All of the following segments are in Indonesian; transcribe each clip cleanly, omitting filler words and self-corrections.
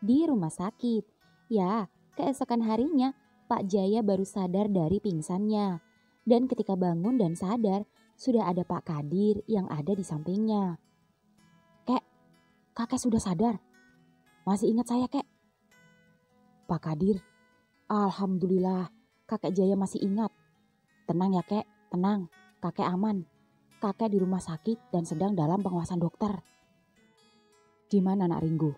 di rumah sakit. Ya, keesokan harinya Pak Jaya baru sadar dari pingsannya. Dan ketika bangun dan sadar, sudah ada Pak Kadir yang ada di sampingnya. "Kek, kakek sudah sadar? Masih ingat saya, Kek?" "Pak Kadir, alhamdulillah kakek Jaya masih ingat. Tenang ya, Kek, tenang, kakek aman. Kakek di rumah sakit dan sedang dalam pengawasan dokter." "Di mana Nak Ringgo?"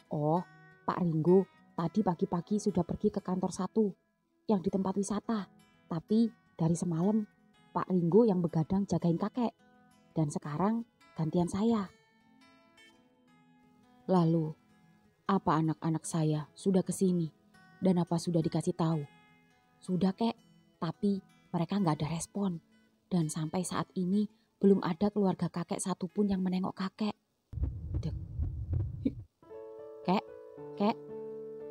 "Oh, Pak Ringgo tadi pagi-pagi sudah pergi ke kantor 1 yang di tempat wisata. Tapi dari semalam Pak Ringgo yang begadang jagain kakek. Dan sekarang gantian saya." "Lalu, apa anak-anak saya sudah kesini dan apa sudah dikasih tahu?" "Sudah, Kek, tapi mereka nggak ada respon. Dan sampai saat ini belum ada keluarga kakek satupun yang menengok kakek." Dek. "Kek, Kek."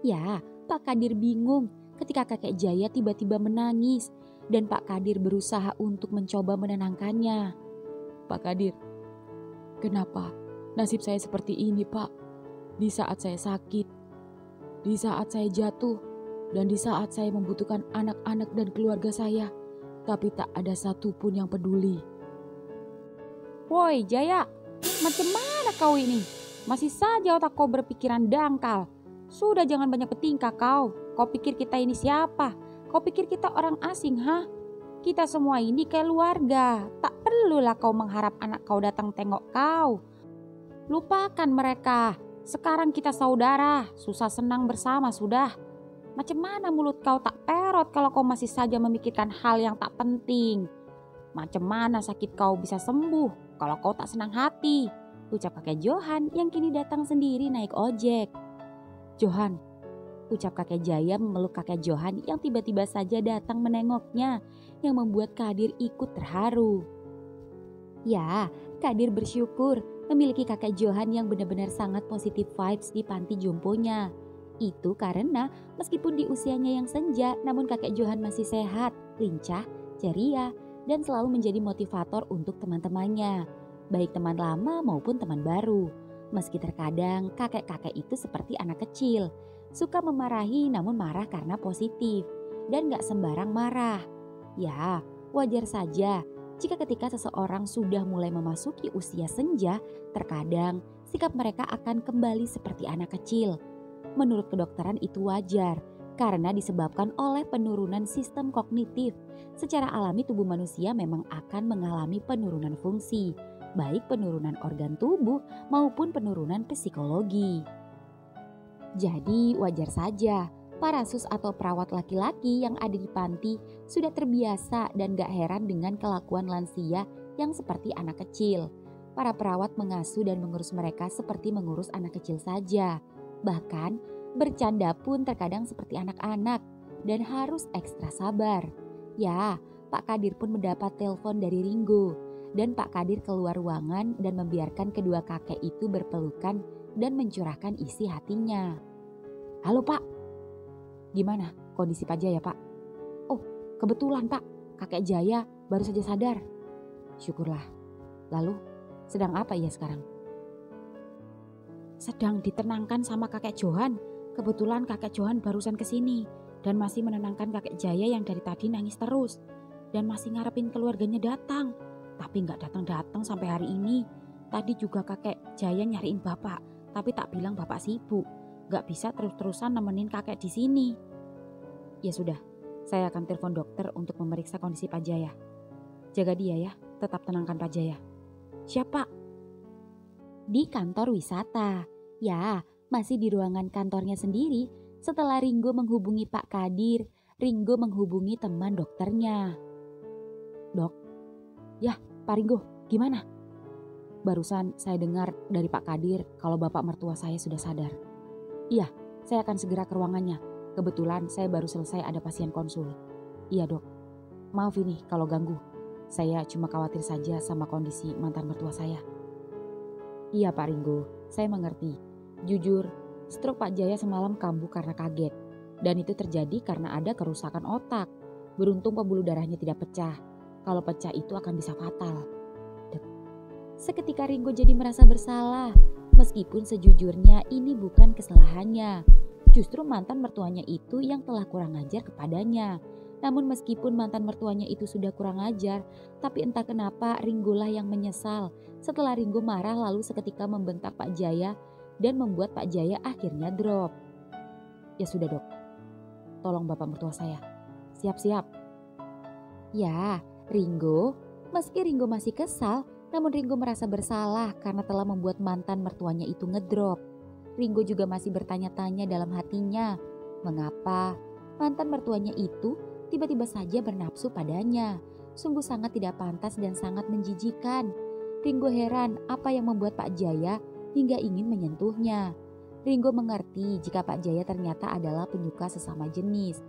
Ya, Pak Kadir bingung ketika kakek Jaya tiba-tiba menangis dan Pak Kadir berusaha untuk mencoba menenangkannya. "Pak Kadir, kenapa nasib saya seperti ini, Pak? Di saat saya sakit, di saat saya jatuh, dan di saat saya membutuhkan anak-anak dan keluarga saya, tapi tak ada satupun yang peduli." "Woi Jaya, macam mana kau ini? Masih saja otak kau berpikiran dangkal. Sudah jangan banyak bertingkah kau. Kau pikir kita ini siapa? Kau pikir kita orang asing, ha? Kita semua ini keluarga. Tak perlulah kau mengharap anak kau datang tengok kau. Lupakan mereka. Sekarang kita saudara, susah senang bersama sudah. Macam mana mulut kau tak perot kalau kau masih saja memikirkan hal yang tak penting? Macam mana sakit kau bisa sembuh kalau kau tak senang hati?" ucap kakek Johan yang kini datang sendiri naik ojek. "Johan," ucap kakek Jaya memeluk kakek Johan yang tiba-tiba saja datang menengoknya, yang membuat Kadir ikut terharu. Ya, Kadir bersyukur memiliki kakek Johan yang benar-benar sangat positif vibes di panti jomponya. Itu karena meskipun di usianya yang senja, namun kakek Johan masih sehat, lincah, ceria, dan selalu menjadi motivator untuk teman-temannya, baik teman lama maupun teman baru. Meski terkadang kakek-kakek itu seperti anak kecil, suka memarahi namun marah karena positif, dan gak sembarang marah. Ya, wajar saja jika ketika seseorang sudah mulai memasuki usia senja, terkadang sikap mereka akan kembali seperti anak kecil. Menurut kedokteran itu wajar, karena disebabkan oleh penurunan sistem kognitif. Secara alami tubuh manusia memang akan mengalami penurunan fungsi, baik penurunan organ tubuh maupun penurunan psikologi. Jadi wajar saja para sus atau perawat laki-laki yang ada di panti sudah terbiasa dan gak heran dengan kelakuan lansia yang seperti anak kecil. Para perawat mengasuh dan mengurus mereka seperti mengurus anak kecil saja. Bahkan bercanda pun terkadang seperti anak-anak dan harus ekstra sabar. Ya, Pak Kadir pun mendapat telepon dari Ringgo. Dan Pak Kadir keluar ruangan dan membiarkan kedua kakek itu berpelukan dan mencurahkan isi hatinya. "Halo Pak, gimana kondisi Pak Jaya Pak?" "Oh, kebetulan Pak, kakek Jaya baru saja sadar." "Syukurlah. Lalu sedang apa ia sekarang?" "Sedang ditenangkan sama kakek Johan. Kebetulan kakek Johan barusan kesini dan masih menenangkan kakek Jaya yang dari tadi nangis terus. Dan masih ngarepin keluarganya datang. Tapi gak datang-datang sampai hari ini. Tadi juga kakek Jaya nyariin bapak, tapi tak bilang bapak sibuk. Gak bisa terus-terusan nemenin kakek di sini." "Ya sudah, saya akan telepon dokter untuk memeriksa kondisi Pak Jaya. Jaga dia ya, tetap tenangkan Pak Jaya." "Siap Pak." Di kantor wisata, ya masih di ruangan kantornya sendiri. Setelah Ringgo menghubungi Pak Kadir, Ringgo menghubungi teman dokternya. "Dok, ya Pak Ringgo, gimana?" "Barusan saya dengar dari Pak Kadir kalau bapak mertua saya sudah sadar." "Iya, saya akan segera ke ruangannya. Kebetulan saya baru selesai ada pasien konsul." "Iya dok, maaf ini kalau ganggu. Saya cuma khawatir saja sama kondisi mantan mertua saya." "Iya Pak Ringgo, saya mengerti. Jujur, stroke Pak Jaya semalam kambuh karena kaget. Dan itu terjadi karena ada kerusakan otak. Beruntung pembuluh darahnya tidak pecah. Kalau pecah itu akan bisa fatal." Seketika Ringgo jadi merasa bersalah. Meskipun sejujurnya ini bukan kesalahan kesalahannya. Justru mantan mertuanya itu yang telah kurang ajar kepadanya. Namun meskipun mantan mertuanya itu sudah kurang ajar, tapi entah kenapa Ringgo lah yang menyesal. Setelah Ringgo marah lalu seketika membentak Pak Jaya dan membuat Pak Jaya akhirnya drop. Ya sudah dok, tolong bapak mertua saya. Siap-siap. Ya, Ringgo, meski Ringgo masih kesal, namun Ringgo merasa bersalah karena telah membuat mantan mertuanya itu ngedrop. Ringgo juga masih bertanya-tanya dalam hatinya, mengapa mantan mertuanya itu tiba-tiba saja bernafsu padanya. Sungguh sangat tidak pantas dan sangat menjijikan. Ringgo heran apa yang membuat Pak Jaya hingga ingin menyentuhnya. Ringgo mengerti jika Pak Jaya ternyata adalah penyuka sesama jenis.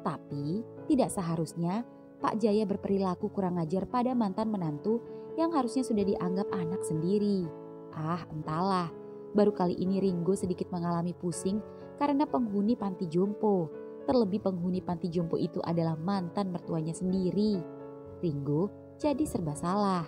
Tapi tidak seharusnya Pak Jaya berperilaku kurang ajar pada mantan menantu yang harusnya sudah dianggap anak sendiri. Entahlah. Baru kali ini Ringgo sedikit mengalami pusing karena penghuni panti jompo. Terlebih penghuni panti jompo itu adalah mantan mertuanya sendiri. Ringgo jadi serba salah.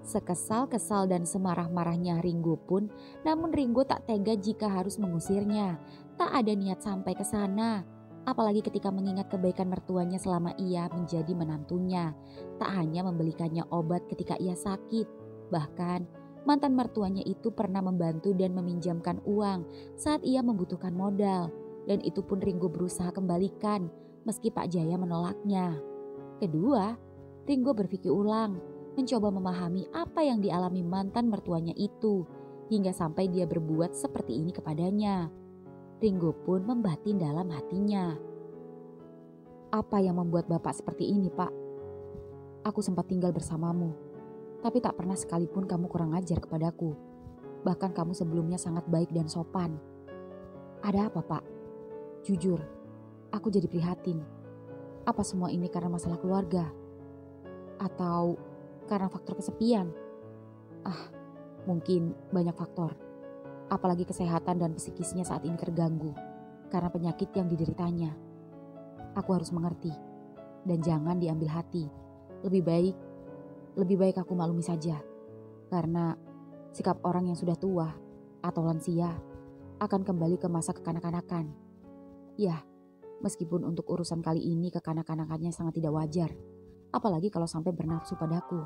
Sekesal-kesal dan semarah-marahnya Ringgo pun, namun Ringgo tak tega jika harus mengusirnya. Tak ada niat sampai ke sana. Apalagi ketika mengingat kebaikan mertuanya selama ia menjadi menantunya. Tak hanya membelikannya obat ketika ia sakit. Bahkan mantan mertuanya itu pernah membantu dan meminjamkan uang saat ia membutuhkan modal. Dan itu pun Ringgo berusaha kembalikan meski Pak Jaya menolaknya. Kedua, Ringgo berpikir ulang, mencoba memahami apa yang dialami mantan mertuanya itu, hingga sampai dia berbuat seperti ini kepadanya. Ringgo pun membatin dalam hatinya. Apa yang membuat bapak seperti ini, Pak? Aku sempat tinggal bersamamu, tapi tak pernah sekalipun kamu kurang ajar kepadaku. Bahkan kamu sebelumnya sangat baik dan sopan. Ada apa, Pak? Jujur, aku jadi prihatin. Apa semua ini karena masalah keluarga? Atau karena faktor kesepian? Mungkin banyak faktor. Apalagi kesehatan dan psikisnya saat ini terganggu karena penyakit yang dideritanya. Aku harus mengerti dan jangan diambil hati. Lebih baik aku maklumi saja. Karena sikap orang yang sudah tua atau lansia akan kembali ke masa kekanak-kanakan. Ya, meskipun untuk urusan kali ini kekanak-kanakannya sangat tidak wajar. Apalagi kalau sampai bernafsu padaku.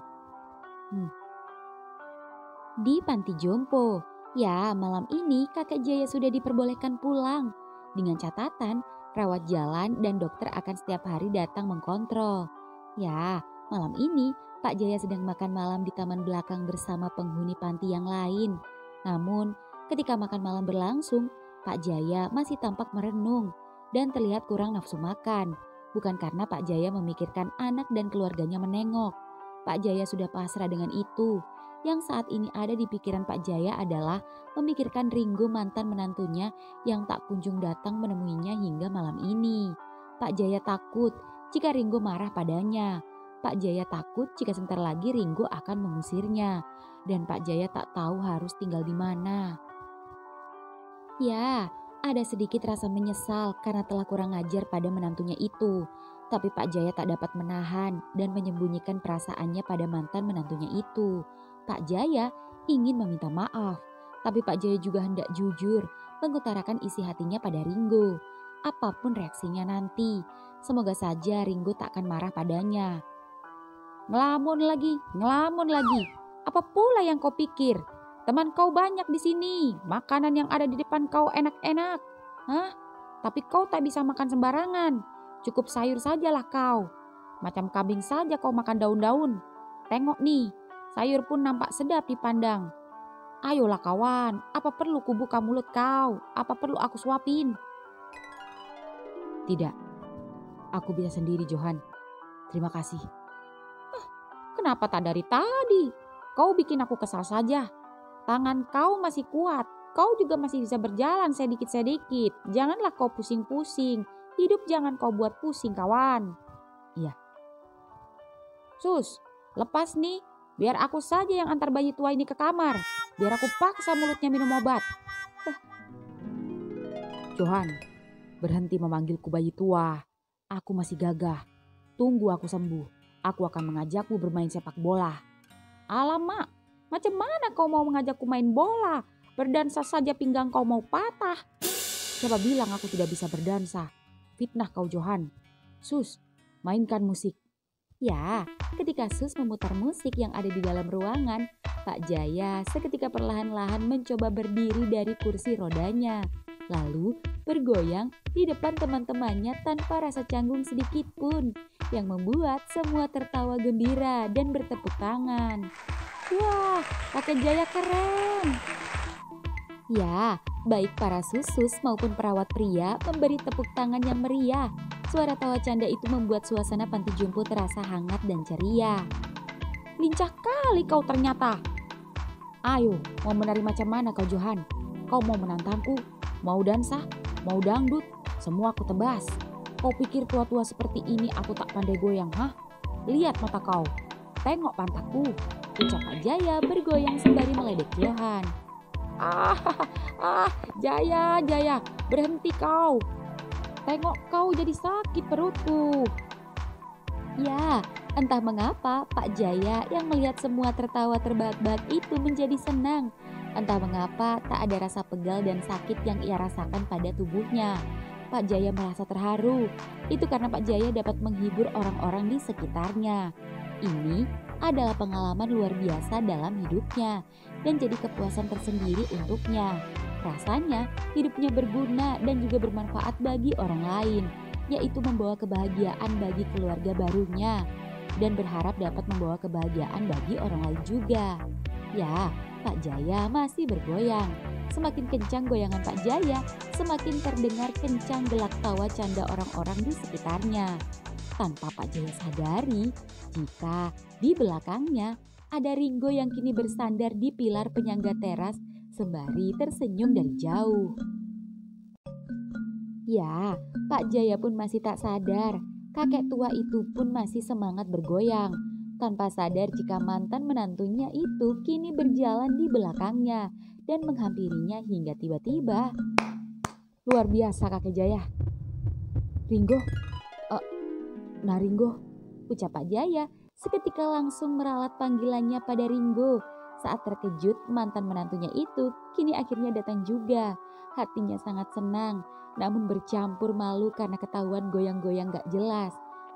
Di panti jompo, ya malam ini kakek Jaya sudah diperbolehkan pulang. Dengan catatan, rawat jalan dan dokter akan setiap hari datang mengkontrol. Ya, malam ini Pak Jaya sedang makan malam di taman belakang bersama penghuni panti yang lain. Namun, ketika makan malam berlangsung, Pak Jaya masih tampak merenung dan terlihat kurang nafsu makan. Bukan karena Pak Jaya memikirkan anak dan keluarganya menengok. Pak Jaya sudah pasrah dengan itu. Yang saat ini ada di pikiran Pak Jaya adalah memikirkan Ringgo mantan menantunya yang tak kunjung datang menemuinya hingga malam ini. Pak Jaya takut jika Ringgo marah padanya. Pak Jaya takut jika sebentar lagi Ringgo akan mengusirnya. Dan Pak Jaya tak tahu harus tinggal di mana. Ya, ada sedikit rasa menyesal karena telah kurang ajar pada menantunya itu. Tapi Pak Jaya tak dapat menahan dan menyembunyikan perasaannya pada mantan menantunya itu. Pak Jaya ingin meminta maaf, tapi Pak Jaya juga hendak jujur mengutarakan isi hatinya pada Ringgo. Apapun reaksinya nanti, semoga saja Ringgo tak akan marah padanya. Ngelamun lagi. Apa pula yang kau pikir? Teman kau banyak di sini, makanan yang ada di depan kau enak-enak. Tapi kau tak bisa makan sembarangan, cukup sayur sajalah kau. Macam kambing saja kau makan daun-daun. Tengok nih, sayur pun nampak sedap dipandang. Ayolah kawan, apa perlu kubuka mulut kau? Apa perlu aku suapin? Tidak, aku bisa sendiri Johan. Terima kasih. Kenapa tak dari tadi? Kau bikin aku kesal saja. Tangan kau masih kuat, kau juga masih bisa berjalan sedikit-sedikit. Janganlah kau pusing-pusing. Hidup jangan kau buat pusing kawan. Iya. Sus, lepas nih. Biar aku saja yang antar bayi tua ini ke kamar. Biar aku paksa mulutnya minum obat. Johan, berhenti memanggilku bayi tua. Aku masih gagah. Tunggu aku sembuh. Aku akan mengajakmu bermain sepak bola. Alamak, macam mana kau mau mengajakku main bola? Berdansa saja pinggang kau mau patah. Siapa bilang aku tidak bisa berdansa? Fitnah kau Johan. Sus, mainkan musik. Ya, ketika Sus memutar musik yang ada di dalam ruangan, Pak Jaya seketika perlahan-lahan mencoba berdiri dari kursi rodanya. Lalu bergoyang di depan teman-temannya tanpa rasa canggung sedikit pun, yang membuat semua tertawa gembira dan bertepuk tangan. Wah, Kakek Jaya keren! Ya, baik para susus maupun perawat pria memberi tepuk tangan yang meriah. Suara tawa canda itu membuat suasana panti jompo terasa hangat dan ceria. Lincah kali kau ternyata. Ayo, mau menari macam mana kau Johan? Kau mau menantangku? Mau dansa? Mau dangdut? Semua aku tebas. Kau pikir tua-tua seperti ini aku tak pandai goyang, hah? Lihat mata kau. Tengok pantatku. Ucap Pak Jaya bergoyang sembari meledek Johan. Jaya, Jaya, berhenti kau. Tengok kau jadi sakit perutku. Ya, entah mengapa Pak Jaya yang melihat semua tertawa terbahak-bahak itu menjadi senang. Entah mengapa tak ada rasa pegal dan sakit yang ia rasakan pada tubuhnya. Pak Jaya merasa terharu. Itu karena Pak Jaya dapat menghibur orang-orang di sekitarnya. Ini adalah pengalaman luar biasa dalam hidupnya dan jadi kepuasan tersendiri untuknya. Rasanya hidupnya berguna dan juga bermanfaat bagi orang lain, yaitu membawa kebahagiaan bagi keluarga barunya dan berharap dapat membawa kebahagiaan bagi orang lain juga. Ya, Pak Jaya masih bergoyang. Semakin kencang goyangan Pak Jaya, semakin terdengar kencang gelak tawa canda orang-orang di sekitarnya. Tanpa Pak Jaya sadari, jika di belakangnya ada Ringo yang kini bersandar di pilar penyangga teras sembari tersenyum dari jauh. Ya, Pak Jaya pun masih tak sadar. Kakek tua itu pun masih semangat bergoyang. Tanpa sadar jika mantan menantunya itu kini berjalan di belakangnya dan menghampirinya hingga tiba-tiba. Luar biasa Kakek Jaya. Ringo, nah Ringo, ucap Pak Jaya seketika langsung meralat panggilannya pada Ringo. Saat terkejut mantan menantunya itu kini akhirnya datang juga. Hatinya sangat senang, namun bercampur malu karena ketahuan goyang-goyang gak jelas.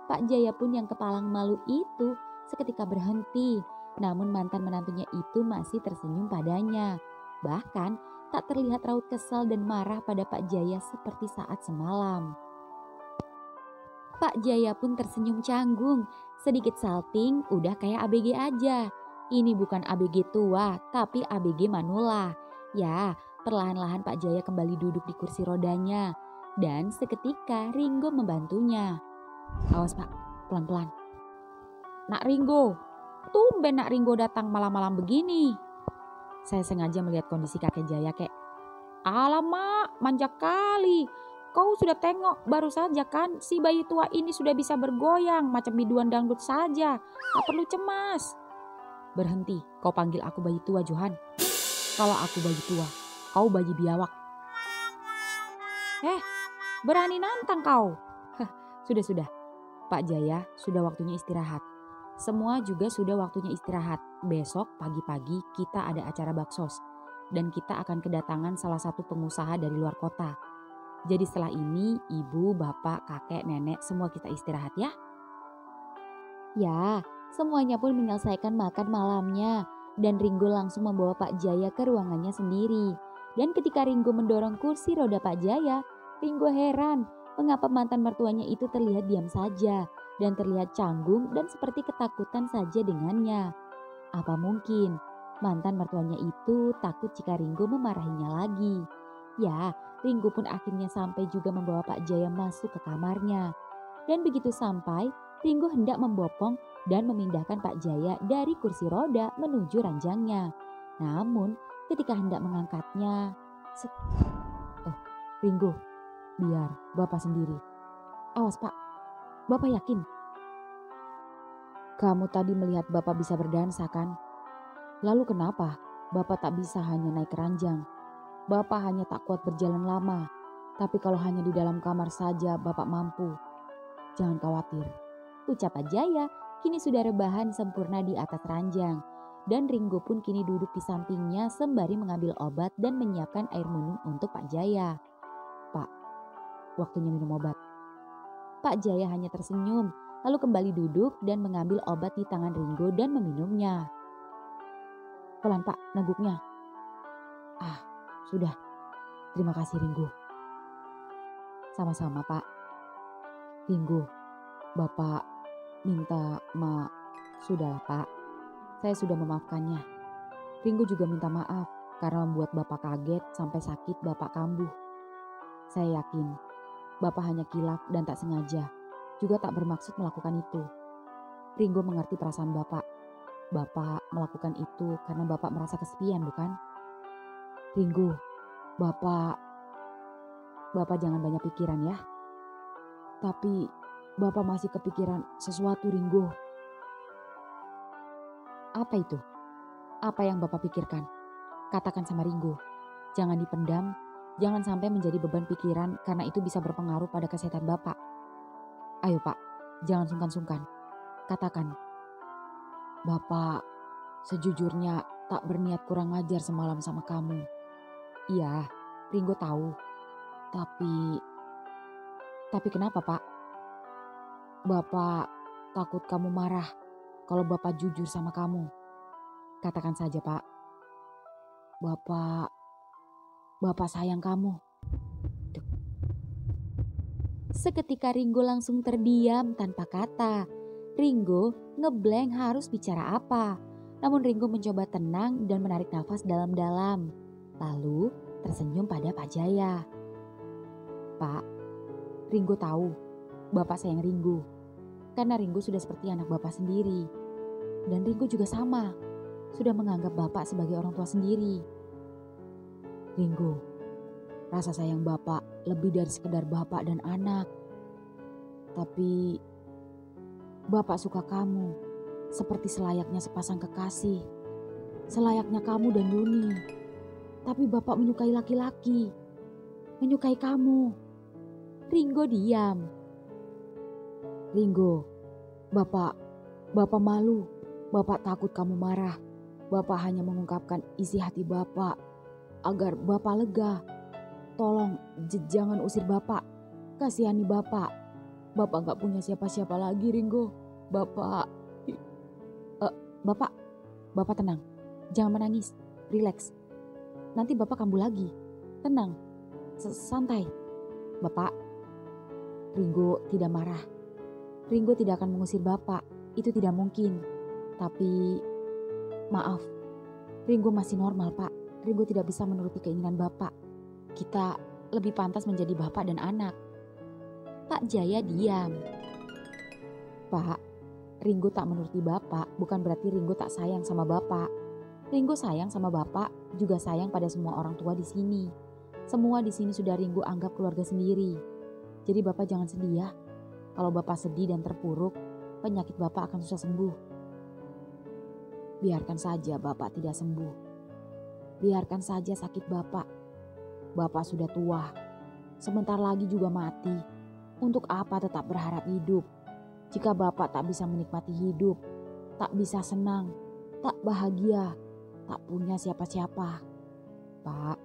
Pak Jaya pun yang kepalang malu itu seketika berhenti, namun mantan menantunya itu masih tersenyum padanya. Bahkan tak terlihat raut kesal dan marah pada Pak Jaya seperti saat semalam. Pak Jaya pun tersenyum canggung, sedikit salting udah kayak ABG aja. Ini bukan ABG tua, tapi ABG manula. Ya, perlahan-lahan Pak Jaya kembali duduk di kursi rodanya. Dan seketika Ringo membantunya. Awas Pak, pelan-pelan. Nak Ringo, tumben Nak Ringo datang malam-malam begini. Saya sengaja melihat kondisi Kakek Jaya kek. Alamak, manja kali. Kau sudah tengok baru saja kan si bayi tua ini sudah bisa bergoyang macam biduan dangdut saja. Tak perlu cemas. Berhenti, kau panggil aku bayi tua Johan. Kalau aku bayi tua, kau bayi biawak. Berani nantang kau. Sudah. Pak Jaya, sudah waktunya istirahat. Semua juga sudah waktunya istirahat. Besok pagi-pagi kita ada acara baksos. Dan kita akan kedatangan salah satu pengusaha dari luar kota. Jadi setelah ini ibu, bapak, kakek, nenek semua kita istirahat ya. Ya, semuanya pun menyelesaikan makan malamnya. Dan Ringo langsung membawa Pak Jaya ke ruangannya sendiri. Dan ketika Ringo mendorong kursi roda Pak Jaya, Ringo heran mengapa mantan mertuanya itu terlihat diam saja. Dan terlihat canggung dan seperti ketakutan saja dengannya. Apa mungkin mantan mertuanya itu takut jika Ringo memarahinya lagi? Ya, Ringo pun akhirnya sampai juga membawa Pak Jaya masuk ke kamarnya. Dan begitu sampai, Ringo hendak membopong dan memindahkan Pak Jaya dari kursi roda menuju ranjangnya. Namun, ketika hendak mengangkatnya, Ringo, biar Bapak sendiri. Awas Pak, Bapak yakin? Kamu tadi melihat Bapak bisa berdansa kan? Lalu kenapa Bapak tak bisa hanya naik ranjang? Bapak hanya tak kuat berjalan lama. Tapi kalau hanya di dalam kamar saja Bapak mampu. Jangan khawatir. Ucap Pak Jaya kini sudah rebahan sempurna di atas ranjang. dan Ringo pun kini duduk di sampingnya sembari mengambil obat dan menyiapkan air minum untuk Pak Jaya. "Pak, waktunya minum obat." Pak Jaya hanya tersenyum, lalu kembali duduk dan mengambil obat di tangan Ringo dan meminumnya. "Pelan Pak, naguknya." "Ah, sudah. Terima kasih Ringo." "Sama-sama Pak." "Ringo, Bapak minta Sudahlah Pak, saya sudah memaafkannya. Ringo juga minta maaf karena membuat Bapak kaget sampai sakit Bapak kambuh. Saya yakin Bapak hanya kilaf dan tak sengaja, juga tak bermaksud melakukan itu. Ringo mengerti perasaan Bapak. Bapak melakukan itu karena Bapak merasa kesepian, bukan? Ringo, Bapak jangan banyak pikiran ya." "Tapi Bapak masih kepikiran sesuatu Ringo." "Apa itu? Apa yang Bapak pikirkan? Katakan sama Ringo. Jangan dipendam, jangan sampai menjadi beban pikiran karena itu bisa berpengaruh pada kesehatan Bapak. Ayo Pak, jangan sungkan-sungkan. Katakan." "Bapak sejujurnya tak berniat kurang ajar semalam sama kamu." "Iya, Ringo tahu. Tapi kenapa Pak?" "Bapak takut kamu marah kalau Bapak jujur sama kamu. Katakan saja Pak. Bapak sayang kamu." Duh. Seketika Ringo langsung terdiam tanpa kata. Ringo ngeblank harus bicara apa. Namun Ringo mencoba tenang dan menarik nafas dalam-dalam. Lalu tersenyum pada Pak Jaya. "Pak, Ringo tahu Bapak sayang Ringo. Karena Ringo sudah seperti anak Bapak sendiri. Dan Ringo juga sama. Sudah menganggap Bapak sebagai orang tua sendiri. Ringo, rasa sayang Bapak lebih dari sekedar Bapak dan anak. Tapi Bapak suka kamu seperti selayaknya sepasang kekasih. Selayaknya kamu dan Yuni. Tapi Bapak menyukai laki-laki. Menyukai kamu." Ringo diam. "Ringo, Bapak malu. Bapak takut kamu marah. Bapak hanya mengungkapkan isi hati Bapak agar Bapak lega. Tolong jangan usir Bapak. Kasihani Bapak. Bapak gak punya siapa-siapa lagi Ringo. Bapak tenang. Jangan menangis. Rileks. Nanti Bapak kambuh lagi. Tenang. Santai. Bapak." Ringo tidak marah. Ringo tidak akan mengusir Bapak. Itu tidak mungkin. Tapi maaf. Ringo masih normal Pak. Ringo tidak bisa menuruti keinginan Bapak. Kita lebih pantas menjadi Bapak dan anak. Pak Jaya diam. "Pak, Ringo tak menuruti Bapak bukan berarti Ringo tak sayang sama Bapak. Ringo sayang sama Bapak, juga sayang pada semua orang tua di sini. Semua di sini sudah Ringo anggap keluarga sendiri. Jadi Bapak jangan sedih ya. Kalau Bapak sedih dan terpuruk, penyakit Bapak akan susah sembuh. Biarkan saja Bapak tidak sembuh. Biarkan saja sakit Bapak. Bapak sudah tua. Sebentar lagi juga mati. Untuk apa tetap berharap hidup? Jika Bapak tak bisa menikmati hidup, tak bisa senang, tak bahagia, tak punya siapa-siapa. Pak,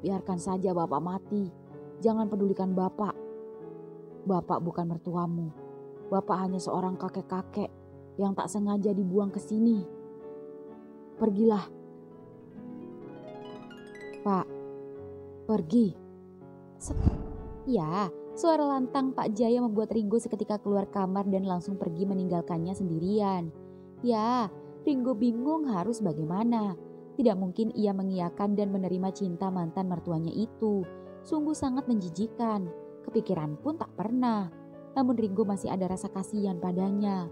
biarkan saja Bapak mati. Jangan pedulikan Bapak. Bapak bukan mertuamu. Bapak hanya seorang kakek-kakek yang tak sengaja dibuang ke sini. Pergilah. Pak, pergi." Ya, suara lantang Pak Jaya membuat Ringo seketika keluar kamar dan langsung pergi meninggalkannya sendirian. Ya, Ringo bingung harus bagaimana. Tidak mungkin ia mengiyakan dan menerima cinta mantan mertuanya itu. Sungguh sangat menjijikan. Kepikiran pun tak pernah. Namun Ringo masih ada rasa kasihan padanya.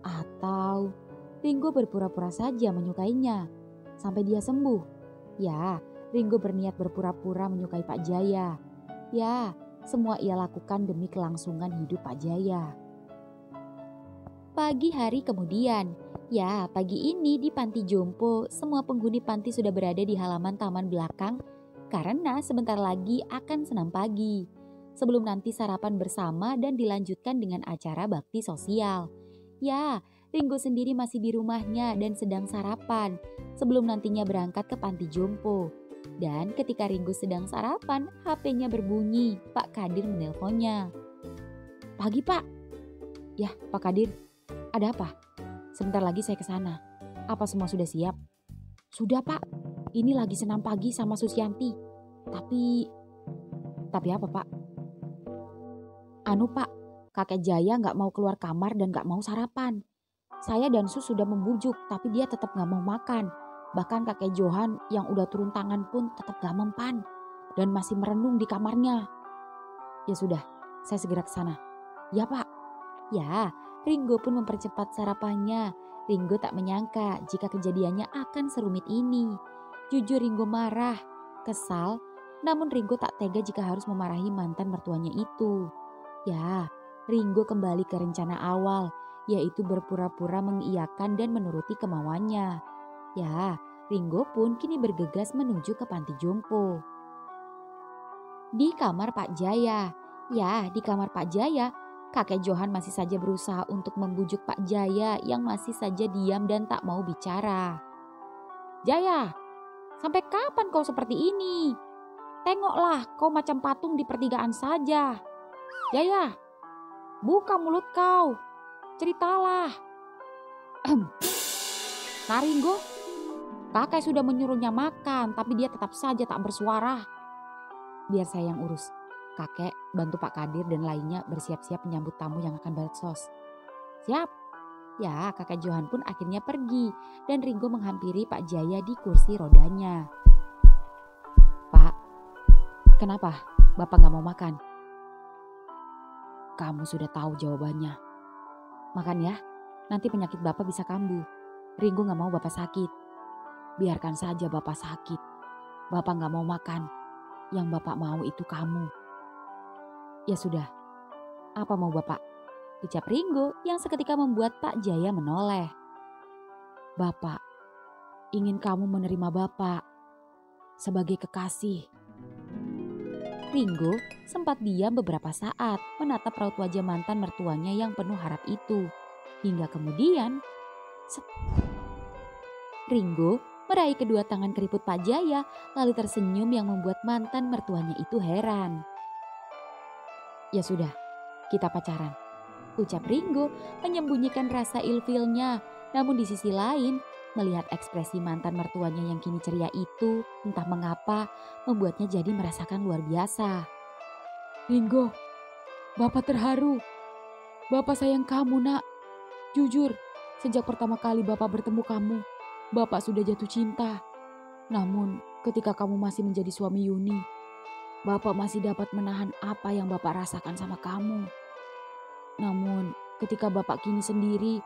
Atau Ringo berpura-pura saja menyukainya sampai dia sembuh. Ya, Ringo berniat berpura-pura menyukai Pak Jaya. Ya, semua ia lakukan demi kelangsungan hidup Pak Jaya. Pagi hari kemudian, ya pagi ini di panti jompo, semua penghuni panti sudah berada di halaman taman belakang karena sebentar lagi akan senam pagi. Sebelum nanti sarapan bersama dan dilanjutkan dengan acara bakti sosial. Ya, Ringo sendiri masih di rumahnya dan sedang sarapan sebelum nantinya berangkat ke panti jompo. Dan ketika Ringo sedang sarapan, HP-nya berbunyi. Pak Kadir menelponnya. "Pagi, Pak." "Ya, Pak Kadir. Ada apa?" "Sebentar lagi saya ke sana. Apa semua sudah siap?" "Sudah, Pak. Ini lagi senam pagi sama Susyanti. Tapi apa, Pak?" "Anu, Pak. Kakek Jaya nggak mau keluar kamar dan nggak mau sarapan. Saya dan Sus sudah membujuk, tapi dia tetap gak mau makan. Bahkan kakek Johan yang udah turun tangan pun tetap gak mempan. Dan masih merenung di kamarnya." "Ya sudah, saya segera ke sana." "Ya, Pak." Ya, Ringo pun mempercepat sarapannya. Ringo tak menyangka jika kejadiannya akan serumit ini. Jujur Ringo marah, kesal, namun Ringo tak tega jika harus memarahi mantan mertuanya itu. Ya, Ringo kembali ke rencana awal, yaitu berpura-pura mengiyakan dan menuruti kemauannya. Ya, Ringo pun kini bergegas menuju ke panti jompo. Di kamar Pak Jaya. Ya, di kamar Pak Jaya, kakek Johan masih saja berusaha untuk membujuk Pak Jaya yang masih saja diam dan tak mau bicara. "Jaya, sampai kapan kau seperti ini? Tengoklah, kau macam patung di pertigaan saja. Jaya, buka mulut kau. Ceritalah." "Nah Ringo, kakek sudah menyuruhnya makan tapi dia tetap saja tak bersuara." "Biar saya yang urus. Kakek bantu Pak Kadir dan lainnya bersiap-siap menyambut tamu yang akan bansos." "Siap." Ya, kakek Johan pun akhirnya pergi dan Ringo menghampiri Pak Jaya di kursi rodanya. "Pak, kenapa Bapak gak mau makan?" "Kamu sudah tahu jawabannya. Makan ya, nanti penyakit Bapak bisa kambuh. Ringo gak mau Bapak sakit." "Biarkan saja Bapak sakit. Bapak gak mau makan. Yang Bapak mau itu kamu." "Ya sudah, apa mau Bapak?" ucap Ringo yang seketika membuat Pak Jaya menoleh. "Bapak ingin kamu menerima Bapak sebagai kekasih." Ringo sempat diam beberapa saat menatap raut wajah mantan mertuanya yang penuh harap itu. Hingga kemudian, Ringo meraih kedua tangan keriput Pak Jaya lalu tersenyum yang membuat mantan mertuanya itu heran. "Ya sudah, kita pacaran," ucap Ringo menyembunyikan rasa ilfilnya. Namun di sisi lain, melihat ekspresi mantan mertuanya yang kini ceria itu, entah mengapa membuatnya jadi merasakan luar biasa. "Ringo, Bapak terharu. Bapak sayang kamu, Nak. Jujur, sejak pertama kali Bapak bertemu kamu, Bapak sudah jatuh cinta. Namun ketika kamu masih menjadi suami Yuni, Bapak masih dapat menahan apa yang Bapak rasakan sama kamu. Namun ketika Bapak kini sendiri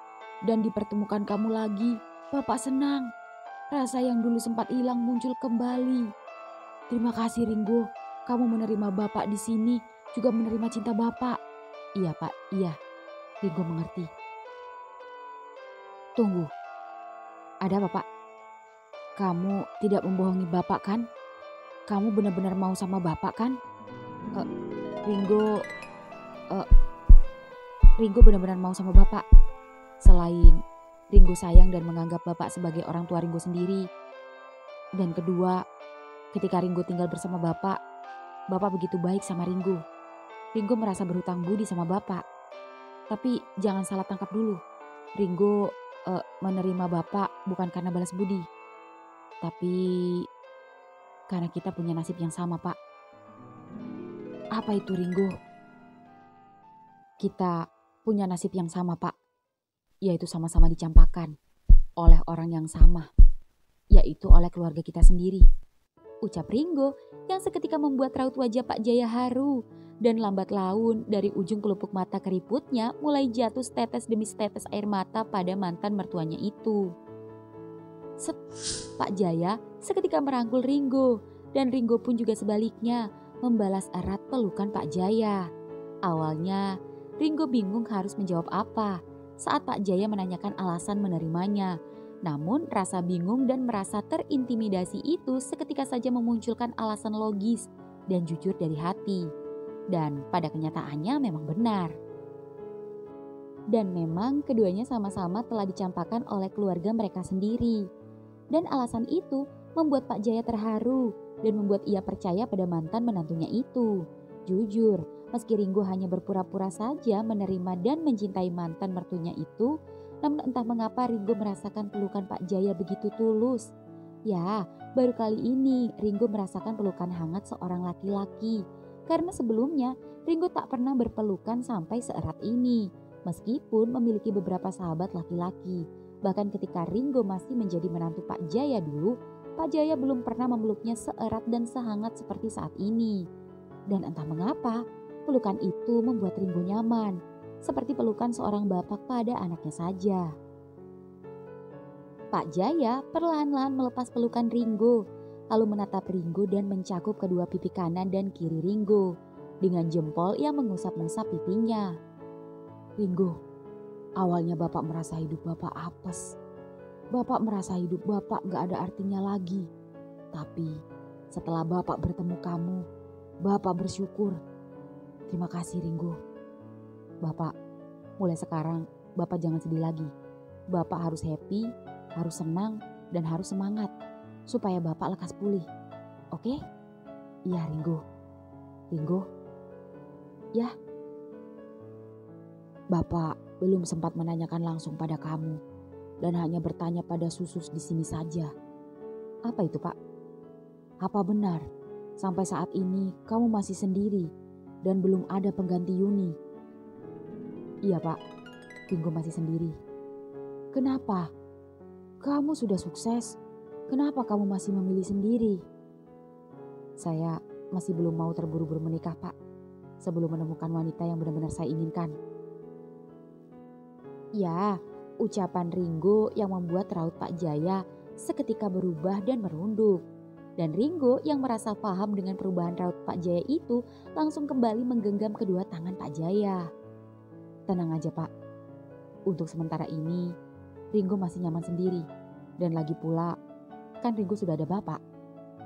dan dipertemukan kamu lagi, Bapak senang. Rasa yang dulu sempat hilang muncul kembali. Terima kasih Ringo, kamu menerima Bapak di sini juga menerima cinta Bapak." "Iya Pak, iya." Ringo mengerti. "Tunggu, ada apa Pak? Kamu tidak membohongi Bapak kan? Kamu benar-benar mau sama Bapak kan?" "Eh, Ringo, eh, Ringo benar-benar mau sama Bapak. Selain Ringo sayang dan menganggap Bapak sebagai orang tua Ringo sendiri. Dan kedua, ketika Ringo tinggal bersama Bapak begitu baik sama Ringo. Ringo merasa berhutang budi sama Bapak. Tapi jangan salah tangkap dulu. Ringo menerima Bapak bukan karena balas budi. Tapi karena kita punya nasib yang sama, Pak." "Apa itu Ringo?" "Kita punya nasib yang sama, Pak. Yaitu sama-sama dicampakkan oleh orang yang sama, yaitu oleh keluarga kita sendiri," ucap Ringo yang seketika membuat raut wajah Pak Jaya haru. Dan lambat laun dari ujung kelupuk mata keriputnya mulai jatuh setetes demi setetes air mata pada mantan mertuanya itu. Set, Pak Jaya seketika merangkul Ringo dan Ringo pun juga sebaliknya membalas erat pelukan Pak Jaya. Awalnya Ringo bingung harus menjawab apa saat Pak Jaya menanyakan alasan menerimanya. Namun rasa bingung dan merasa terintimidasi itu seketika saja memunculkan alasan logis dan jujur dari hati. Dan pada kenyataannya memang benar. Dan memang keduanya sama-sama telah dicampakkan oleh keluarga mereka sendiri. Dan alasan itu membuat Pak Jaya terharu dan membuat ia percaya pada mantan menantunya itu. Jujur, meski Ringgo hanya berpura-pura saja menerima dan mencintai mantan mertunya itu, namun entah mengapa Ringgo merasakan pelukan Pak Jaya begitu tulus. Ya, baru kali ini Ringgo merasakan pelukan hangat seorang laki-laki. Karena sebelumnya Ringgo tak pernah berpelukan sampai seerat ini, meskipun memiliki beberapa sahabat laki-laki. Bahkan ketika Ringgo masih menjadi menantu Pak Jaya dulu, Pak Jaya belum pernah memeluknya seerat dan sehangat seperti saat ini. Dan entah mengapa, pelukan itu membuat Ringgo nyaman, seperti pelukan seorang bapak pada anaknya saja. Pak Jaya perlahan-lahan melepas pelukan Ringgo, lalu menatap Ringgo dan mencakup kedua pipi kanan dan kiri Ringgo. Dengan jempol ia mengusap-ngusap pipinya. "Ringgo, awalnya Bapak merasa hidup Bapak apes. Bapak merasa hidup Bapak gak ada artinya lagi. Tapi setelah Bapak bertemu kamu, Bapak bersyukur. Terima kasih Ringgo. Bapak, mulai sekarang Bapak jangan sedih lagi. Bapak harus happy, harus senang, dan harus semangat. Supaya Bapak lekas pulih. Oke? Iya Ringgo. Ringgo? Ya? Bapak belum sempat menanyakan langsung pada kamu. Dan hanya bertanya pada Susus di sini saja." "Apa itu Pak?" "Apa benar sampai saat ini kamu masih sendiri dan belum ada pengganti Yuni?" "Iya Pak, Ringgo masih sendiri." "Kenapa? Kamu sudah sukses. Kenapa kamu masih memilih sendiri?" "Saya masih belum mau terburu-buru menikah Pak, sebelum menemukan wanita yang benar-benar saya inginkan." Ya, ucapan Ringgo yang membuat raut Pak Jaya seketika berubah dan merunduk. Dan Ringgo yang merasa paham dengan perubahan raut Pak Jaya itu langsung kembali menggenggam kedua tangan Pak Jaya. "Tenang aja Pak, untuk sementara ini Ringgo masih nyaman sendiri. Dan lagi pula kan Ringgo sudah ada Bapak."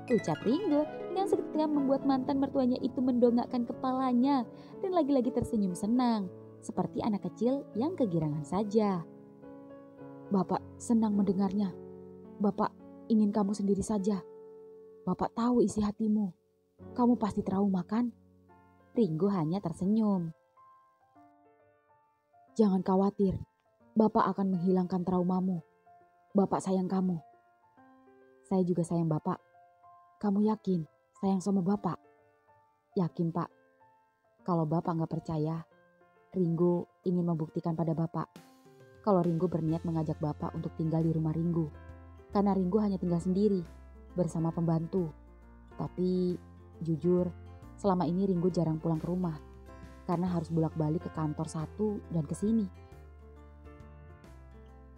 Ucap Ringgo yang seketika membuat mantan mertuanya itu mendongakkan kepalanya dan lagi-lagi tersenyum senang. Seperti anak kecil yang kegirangan saja. "Bapak senang mendengarnya. Bapak ingin kamu sendiri saja. Bapak tahu isi hatimu. Kamu pasti trauma kan?" Ringgo hanya tersenyum. "Jangan khawatir. Bapak akan menghilangkan traumamu. Bapak sayang kamu." "Saya juga sayang Bapak." "Kamu yakin sayang sama Bapak?" "Yakin Pak. Kalau Bapak gak percaya, Ringgo ingin membuktikan pada Bapak kalau Ringgo berniat mengajak Bapak untuk tinggal di rumah Ringgo. Karena Ringgo hanya tinggal sendiri bersama pembantu. Tapi jujur selama ini Ringgo jarang pulang ke rumah karena harus bolak-balik ke kantor satu dan ke sini."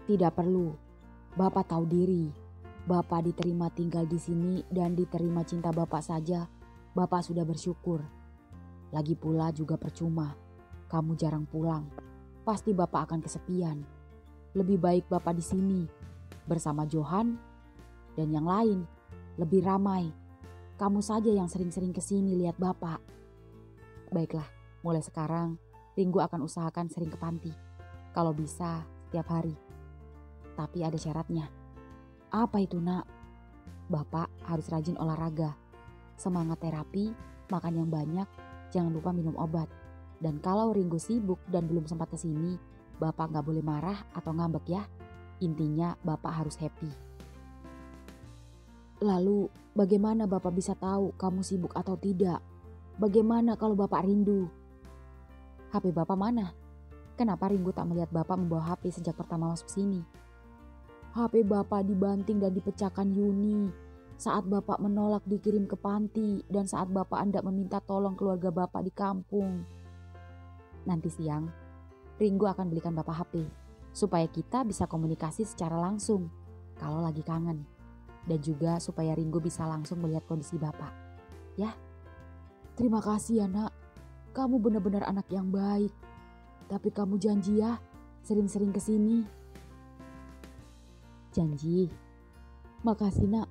"Tidak perlu. Bapak tahu diri. Bapak diterima tinggal di sini dan diterima cinta Bapak saja. Bapak sudah bersyukur. Lagi pula juga percuma. Kamu jarang pulang. Pasti Bapak akan kesepian. Lebih baik Bapak di sini bersama Johan dan yang lain. Lebih ramai. Kamu saja yang sering-sering kesini lihat Bapak." "Baiklah, mulai sekarang Ringgo akan usahakan sering ke panti. Kalau bisa setiap hari. Tapi ada syaratnya." "Apa itu Nak?" "Bapak harus rajin olahraga, semangat terapi, makan yang banyak, jangan lupa minum obat. Dan kalau Ringgo sibuk dan belum sempat kesini, Bapak gak boleh marah atau ngambek ya. Intinya Bapak harus happy." "Lalu bagaimana Bapak bisa tahu kamu sibuk atau tidak? Bagaimana kalau Bapak rindu?" "HP Bapak mana? Kenapa Ringgo tak melihat Bapak membawa HP sejak pertama masuk sini?" "HP Bapak dibanting dan dipecahkan Yuni saat Bapak menolak dikirim ke panti dan saat Bapak hendak meminta tolong keluarga Bapak di kampung." "Nanti siang Ringgo akan belikan Bapak HP supaya kita bisa komunikasi secara langsung kalau lagi kangen. Dan juga supaya Ringgo bisa langsung melihat kondisi Bapak. Ya?" "Terima kasih ya Nak. Kamu benar-benar anak yang baik. Tapi kamu janji ya sering-sering kesini." "Janji." "Makasih Nak."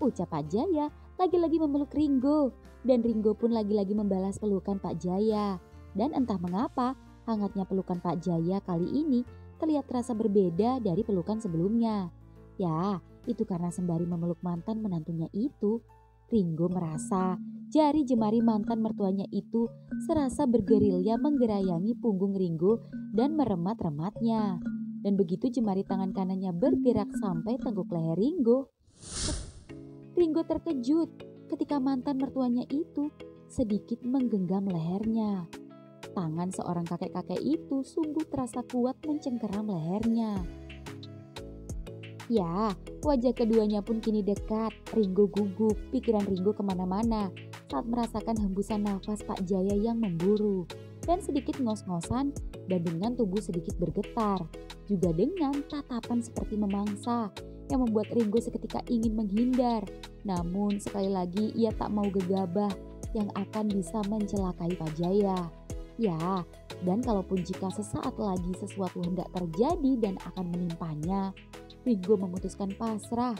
Ucap Pak Jaya lagi-lagi memeluk Ringgo. Dan Ringgo pun lagi-lagi membalas pelukan Pak Jaya. Dan entah mengapa Hangatnya pelukan Pak Jaya kali ini terlihat terasa berbeda dari pelukan sebelumnya. Ya, itu karena sembari memeluk mantan menantunya itu, Ringo merasa jari jemari mantan mertuanya itu serasa bergerilya menggerayangi punggung Ringo dan meremat-rematnya. Dan begitu jemari tangan kanannya bergerak sampai tengkuk leher Ringo, Ringo terkejut ketika mantan mertuanya itu sedikit menggenggam lehernya. Tangan seorang kakek-kakek itu sungguh terasa kuat mencengkeram lehernya. Ya, wajah keduanya pun kini dekat. Ringo gugup, pikiran Ringo kemana-mana saat merasakan hembusan nafas Pak Jaya yang memburu. Dan sedikit ngos-ngosan dan dengan tubuh sedikit bergetar. Juga dengan tatapan seperti memangsa yang membuat Ringo seketika ingin menghindar. Namun sekali lagi ia tak mau gegabah yang akan bisa mencelakai Pak Jaya. Ya, dan kalaupun jika sesaat lagi sesuatu hendak terjadi dan akan menimpanya, Ringo memutuskan pasrah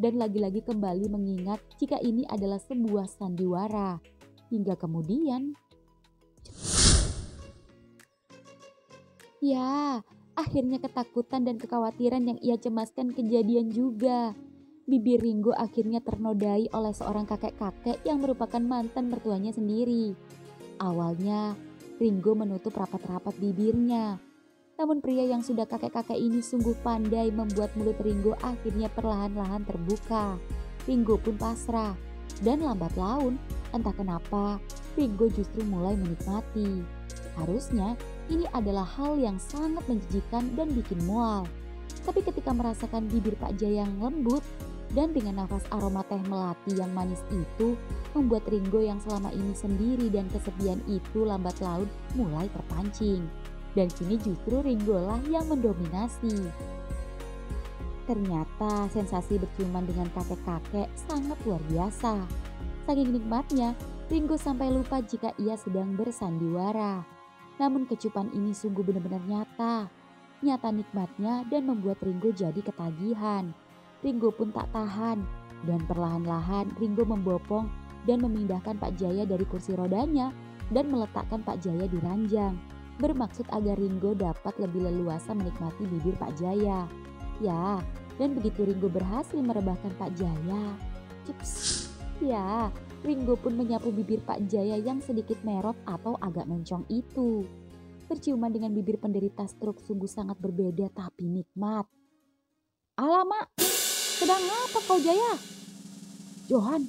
dan lagi-lagi kembali mengingat jika ini adalah sebuah sandiwara. Hingga kemudian, ya, akhirnya ketakutan dan kekhawatiran yang ia cemaskan kejadian juga. Bibir Ringo akhirnya ternodai oleh seorang kakek-kakek yang merupakan mantan mertuanya sendiri. Awalnya, Ringo menutup rapat-rapat bibirnya. Namun pria yang sudah kakek-kakek ini sungguh pandai membuat mulut Ringo akhirnya perlahan-lahan terbuka. Ringo pun pasrah. Dan lambat laun, entah kenapa, Ringo justru mulai menikmati. Harusnya ini adalah hal yang sangat menjijikan dan bikin mual. Tapi ketika merasakan bibir Pak Jaya yang lembut dan dengan nafas aroma teh melati yang manis itu, membuat Ringo yang selama ini sendiri dan kesepian itu lambat laun mulai terpancing. Dan kini justru Ringo lah yang mendominasi. Ternyata sensasi berciuman dengan kakek-kakek sangat luar biasa. Saking nikmatnya, Ringo sampai lupa jika ia sedang bersandiwara. Namun kecupan ini sungguh benar-benar nyata. Nyata nikmatnya dan membuat Ringo jadi ketagihan. Ringo pun tak tahan dan perlahan-lahan Ringo membopong dan memindahkan Pak Jaya dari kursi rodanya dan meletakkan Pak Jaya di ranjang. Bermaksud agar Ringo dapat lebih leluasa menikmati bibir Pak Jaya. Ya, dan begitu Ringo berhasil merebahkan Pak Jaya, cips, ya, Ringo pun menyapu bibir Pak Jaya yang sedikit merot atau agak mencong itu. Berciuman dengan bibir penderita stroke sungguh sangat berbeda tapi nikmat. "Alamak, sedang apa kau Jaya?" "Johan,